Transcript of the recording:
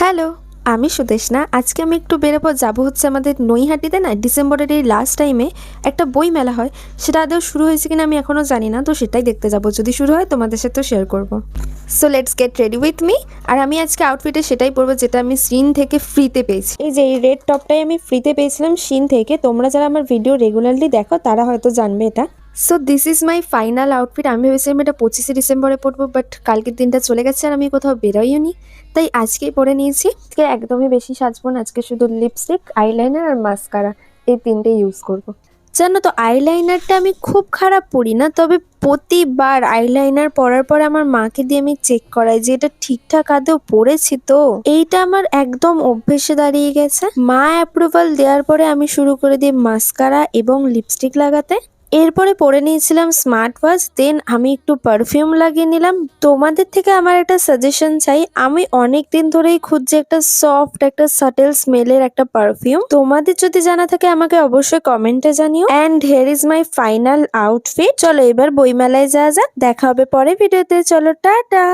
Hello, আমি সুদেষ্ণা। আজকে আমি একটু বেরোবো, যাবো হচ্ছে আমাদের নৈহাটিতে না ডিসেম্বরের এই লাস্ট টাইমে একটা বই মেলা হয়। সেটা আদৌ শুরু হয়েছে কিনা আমি এখনও জানি না, তো সেটাই দেখতে যাবো। যদি শুরু হয় তোমাদের সাথেও শেয়ার করবো। So let's get ready with me. আর আমি আজকে আউটফিটে সেটাই পরবো যেটা আমি শিন থেকে ফ্রিতে পেয়েছি। এই যে এই রেড টপটাই আমি ফ্রিতে পেয়েছিলাম শিন থেকে। তোমরা যারা আমার ভিডিও রেগুলারলি দেখো তারা হয়তো জানবে এটা। So this is my final outfit. আমি ভেবেছিলাম এটা 25শে ডিসেম্বরে পরবো, বাট কালকের দিনটা চলে গেছে আর আমি কোথাও বেরোইও নি, তাই আজকেই পরে নিয়েছি। আজকে একদমই বেশি সাজবো না, আজকে শুধু লিপস্টিক, আইলাইনার আর মাস্কারা এই তিনটে ইউজ করব। জানো তো আইলাইনারটা আমি খুব খারাপ পরি না, তবে প্রতিবার আইলাইনার পরার পরে আমার মাকে দিয়ে আমি চেক করাই যে এটা ঠিকঠাক আদৌ পরেছি তো। এইটা আমার একদম অভ্যেসে দাঁড়িয়ে গেছে। মা অ্যাপ্রুভাল দেওয়ার পরে আমি শুরু করে দিই মাস্কারা এবং লিপস্টিক লাগাতে। এরপরে পরে নিয়েছিলাম স্মার্ট ওয়াচ, দেন আমি একটু পারফিউম লাগিয়ে নিলাম। তোমাদের থেকে আমার একটা সাজেশন চাই। আমি অনেক দিন ধরেই খুঁজছি একটা সফট, একটা সাটেল স্মেলের একটা পারফিউম। তোমাদের যদি জানা থাকে আমাকে অবশ্যই কমেন্টে জানিও। And here is my final outfit. চলো এবার বইমেলায় যাওয়া যাক, দেখা হবে পরে ভিডিওতে। চলো টাটা।